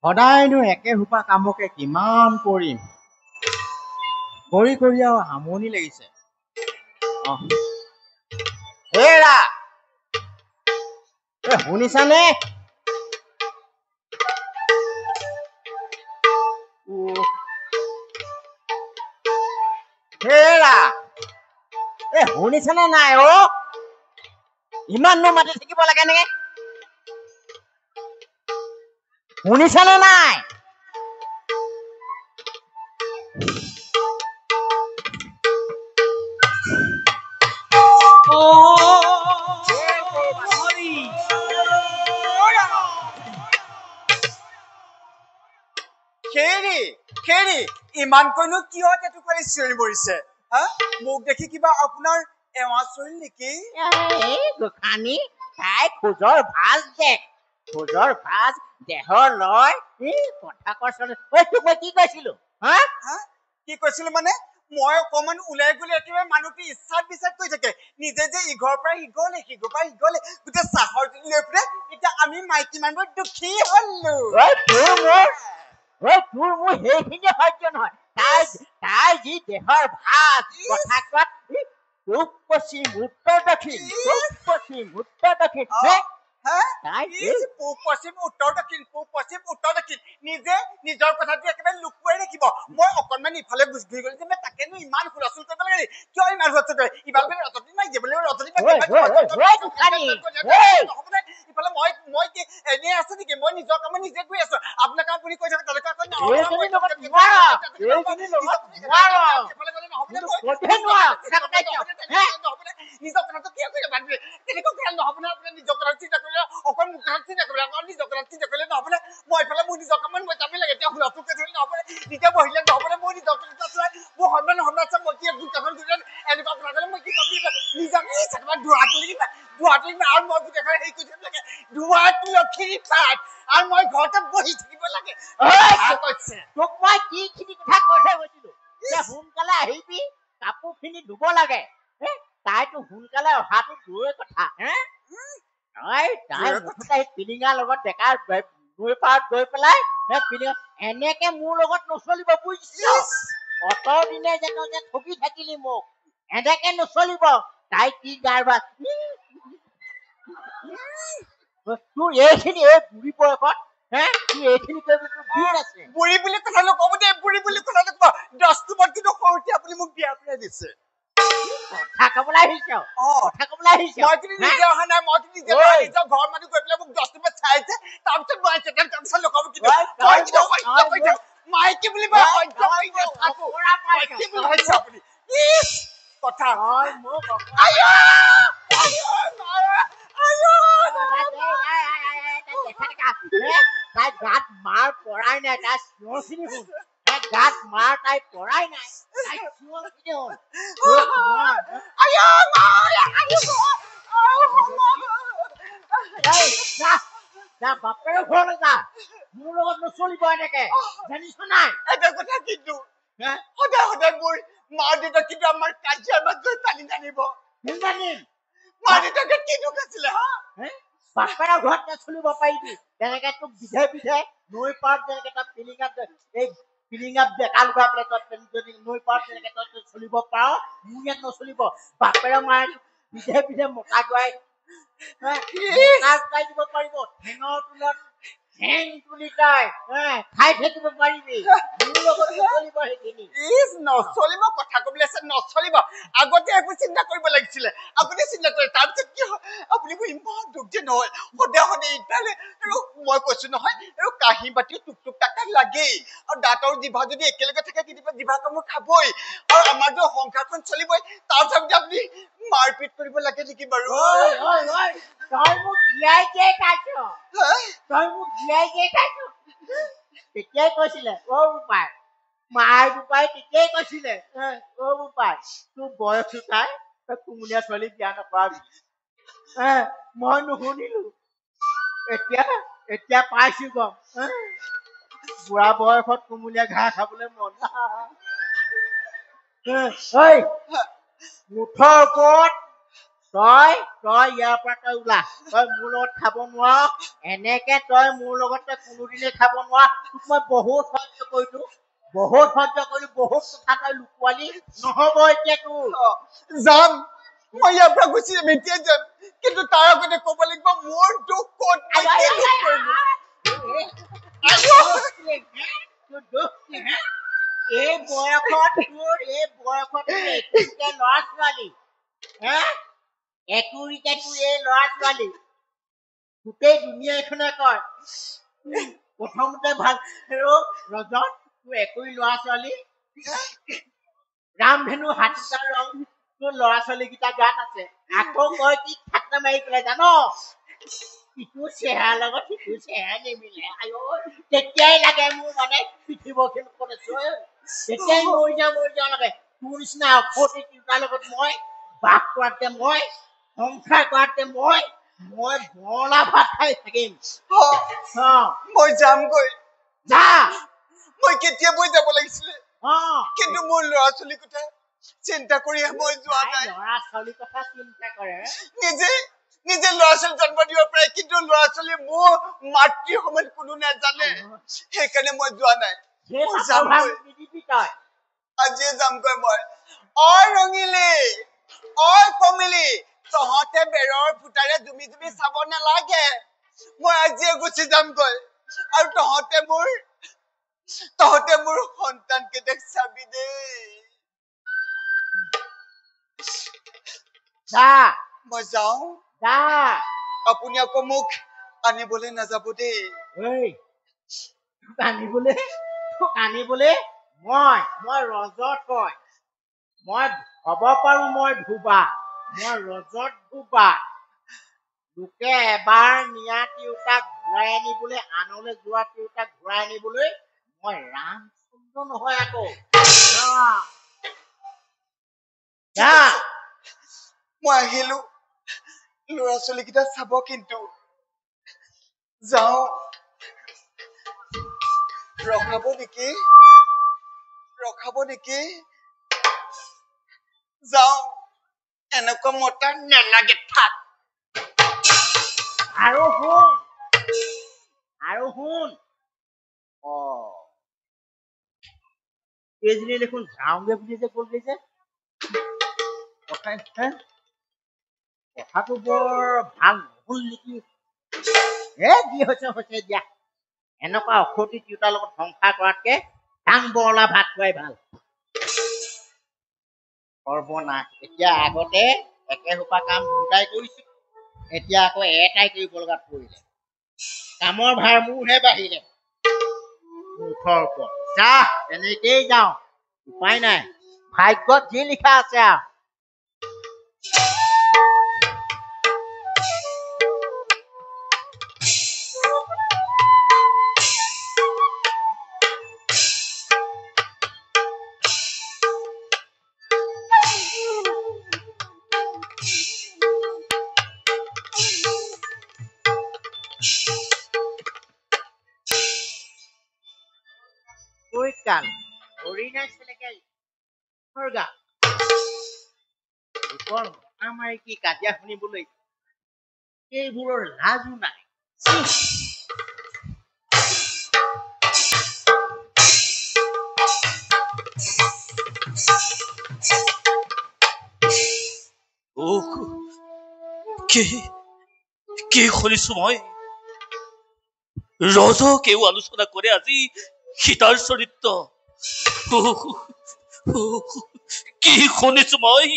সদায়নো একে সোপা কামকে কিমান কৰিম কৰি কৰি আৰু আমনি লাগিছে হেৰা শুনিছানে হেৰা শুনিছানে নাই ইমাননো মাতি থাকিব লাগে নেকি শুনিছানে নাই খেৰি ইমান কৈনো কিয় তেটো কৰি চিঞৰি মৰিছে হা মোক দেখি কিবা আপোনাৰ এৱা চৰিল নেকি গোসানী তাই খোজৰ ভাজ দেহৰ লয় কথা কৈছিলো মই কি কৈছিলো হা কি কৈছিলো মানে মই অকমান ওলাই গলে একেবাৰে মানুহটো ইচ্ছা বিচাৰ কৰি থাকে নিজে যে ইঘৰৰ পৰা সিঘৰলে সিঘৰৰ পৰা সিঘৰলে গোটেই চাহৰ লৈ ফুৰে এতিয়া আমি মাইকী মানুহৰ দুখী হলো তোৰ মোৰ সেইখিনি সহ্য নহয় তাই যি দেহৰ ভাজ কথা কোৱাত পূব পশ্চিম উত্তৰ দক্ষিণ পূব পশ্চিম উত্তৰ দক্ষিণ নিজে নিজৰ কথাটো একেবাৰে লুকুৱাই ৰাখিব মই অকনমান ইফালে গুচ ঘূৰি গলো যে তাকেনো ইমান হুলস্থুল কৰিব লাগে কিয় ইমান হুলস্থুল কৰে ইফালে ৰজনী নাই ইফালে ইফালে মই কি এনে আছো নেকি মই নিজৰ কামত নিজে গৈ আছো আপোনাৰ কাম আপুনি কৈ থাকে তেনেকুৱা নিজৰ কথাটো কিয় কৰিব পাৰিবি তেনেকুৱা নহব না আপোনাৰ নিজৰ কথা চিন্তা কৰিলে অকল মুখ চিন্তা কৰিলে অকল নিজৰ কথা চিন্তা কৰিলে নহব না মই এইফালে মোৰ নিজৰ কামত মই যাবই লাগে এতিয়া হুলস্থুল কৰি নহব নিজে বহিলে নহব না মই নিজৰ কথা চলাই মোৰ সন্মান আছে মই কি গোটাখন দিলে এনেকুৱা কথা ক'লে মই কি কম নিজকে চাকবা ধোৱাটো আৰু মই গোটেইখন হেৰি কৰি থাকিব লাগে ধোৱাটো লক্ষীৰ পাত আৰু মই ঘৰতে বহি থাকিব লাগে তোক মই কি খিনি কথা কৈ থৈ গৈছিলো যে সোনকালে আহিবি কাপোৰ খিনি ধুব লাগে তাইতো সোনকালে অহাটো দূৰৰে কথা তাই পিলিঙাৰ লগত ডেকা নৈ পাৰত গৈ পেলাই এনেকে মোৰ লগত নচলিব বুজিছ অত দিনে যে ঠগি থাকিলি মোক এনেকে নচলিব তাই কি গাৰবা তোৰ এইখিনি এই বুঢ়ী বয়সত তোৰ এইখিনি আছে বুঢ়ী বুলি কথা নকব দে বুঢ়ী বুলি কথা নকব 10 নম্বৰ কিন্তু সৰুতে আপুনি মোক বিয়া কৰাই দিছে কথা কবলৈ আহিছ মই কিন্তু নিজে অহা নাই মই কিন্তু নিজে নিজৰ ঘৰ মানুহ গৈ পেলাই মোক 10 নম্বৰ চাইছে তাৰপিছত মই ছেকেণ্ড কামছল নকব কিন্তু মাইকী বুলি মই সহ্য কৰি নাথাকো মাইকী বুলি ভাবিছে আপুনি কথা তাই গাত মাৰ পৰাই নাই তাই চিঞৰখিনি শুন গাত মাৰ তাই পৰাই নাই তাই চিঞৰখিনি শুন বাপেৰে ঘৰলৈ যা মোৰ লগত নচলিব এনেকে জানিছ নাই এটা কথা কিন্তু সদায় সদায় মোৰ মা দেউতা কিন্তু আমাৰ কাজিয়াৰ মাজত টানি টানিব মা দেউতাকে কি দুখ আছিলে বাপেৰৰ ঘৰত নচলিব পাৰিবি তেনেকে তোক বিধে নৈ পাৰত যেনেকে তই পিলিঙাত ডেকা লগাই পেলাই তই যদি নৈ পাৰত যেনেকে তই চলিব পাৰ মোৰ ইয়াত নচলিব বাপেৰে মায়ে বিধে মতা গুৱাই দিব পাৰিব ঠেঙৰ তোলত ঠেং তুলি তই খাই থাকিব পাৰিবি মোৰ লগত নচলিব সেইখিনি নচলিব কথা কবলৈ আছে নচলিব আগতে একো চিন্তা কৰিব লাগিছিলে আপুনি চিন্তা কৰে তাৰপিছত কি হয় আপুনি ইমান দুখ যে নহয় সদায় ইফালে আৰু মই কৈছো নহয় আৰু কাঁহী বাতি টুক টাকা লাগেই আৰু দাঁতৰ জিভা যদি একেলগে থাকে কেতিয়াবা জিভা কামোৰ খাবই আৰু আমাৰ যে সংসাৰখন চলিবই তাৰপিছত আপুনি মাৰপিট কৰিব লাগে নেকি বাৰু তই মোক জীয়াই খাইছ তেতিয়াই কৈছিলে বোপাই মাৰ বোপাই তেতিয়াই কৈছিলে বোপাই তোৰ বয়স চাই তই কুমলীয়া ছোৱালী বিয়া নকৰাবি মই নুশুনিলো এতিয়া পাইছো গম বুঢ়া বয়সত কুমলীয়া ঘাঁহ খাবলৈ মন মুঠৰ ওপৰত তই তই ইয়াৰ পৰা তই ওলা তই মোৰ লগত খাব নোৱাৰ এনেকে তই মোৰ লগত তই কোনোদিনে খাব নোৱাৰ তোক মই বহুত সহ্য কৰিলো বহুত কথা তই লুকুৱালি নহব এতিয়া তোৰ যাম মই ইয়াৰ পৰা গুচি যাম এতিয়া যাম কিন্তু তাৰ আগতে ক'ব লাগিব মোৰ দুখ ক'ত মই কি দুখ কৰিলো এই বয়সত তোৰ একুৰিতে ল'ৰা ছোৱালী একুৰিতে তোৰ এই ল'ৰা ছোৱালী গোটেই দুনিয়া এখনে কয় প্ৰথমতে ভাল ৰজন তোৰ একুৰি ল'ৰা ছোৱালী ৰামধেনু হাতীকাৰ ৰং তোৰ ল'ৰা ছোৱালী কেইটা গাত আছে আকৌ কয় কি ঠাট্টা মাৰি পেলাই জান ইটো চেহেৰাৰ লগত সিটো চেহেৰা নিমিলে আইঅ তেতিয়াই লাগে মোৰ মানে পৃথিৱীখন তেতিয়াই মৰি যাওঁ লাগে তোৰ নিচিনা অখতি তিৰোতাৰ লগত মই বাস কৰাতে মই সংসাৰ কৰাতে মই বৰলা ভাত খাই থাকিম মই যামগৈ যা মই কেতিয়াবাই যাব লাগিছিলে অ কিন্তু মোৰ ল'ৰা ছোৱালীৰ কথা চিন্তা কৰি মই যোৱা নাই ল'ৰা ছোৱালীৰ কথা চিন্তা কৰে নিজে ল'ৰা ছোৱালী জন্ম দিব পাৰে কিন্তু ল'ৰা ছোৱালী মোৰ মাতৃ সমান কোনো নাজানে সেইকাৰণে মই যোৱা নাই আজিয়ে যামগৈ মই ৰঙিলি কমিলি তহঁতে বেৰৰ ফুটাৰে জুমি চাব নালাগে মই আজিয়ে গুচি যামগৈ আৰু তহঁতে মোৰ সন্তান কেইটাক চাবি দেই মই যাওঁ আপুনি আকৌ মোক আনিবলৈ নাযাব দেই আনিবলৈ মই ৰজত হয় মই হব পাৰো মই ধুবা মই ৰজত ধুবা লোকে এবাৰ নিয়া তিৰোতাক ঘূৰাই আনিবলৈ আনলৈ যোৱা তিৰোতাক ঘূৰাই আনিবলৈ মই ৰামচন্দ্ৰ নহয় আকৌ মই আহিলো ল'ৰা ছোৱালী কেইটা চাব কিন্তু যাওঁ ৰখাব নেকি যাওঁ এনেকুৱা মতা নেলাগে থাক আৰু শুন এইজনী দেখোন যাওঁগে বুলি যে গ'লগে যে কথাটো বৰ ভাল নহল নেকি যি হৈছে দিয়া এনেকুৱা অখতি তিৰোতাৰ লগত সংসাৰ কৰাতকে ডাং বৰলা ভাত খোৱাই ভাল সৰ্বনাশ এতিয়া আগতে একে সোপা কাম দুটাই কৰিছো এতিয়া আকৌ এটাই কৰিব লগাত পৰিলে কামৰ ভাৰ মোৰহে বাঢ়িলে মুঠৰ ওপৰত যা তেনেকেই যাওঁ উপায় নাই ভাগ্যত যি লিখা আছে আৰু কি কাজিয়া শুনিবলৈ এইবোৰৰ লাজো নাই কি শুনিছো মই ৰজকেও আলোচনা কৰে আজি সীতাৰ চৰিত্ৰ কি শুনিছো মই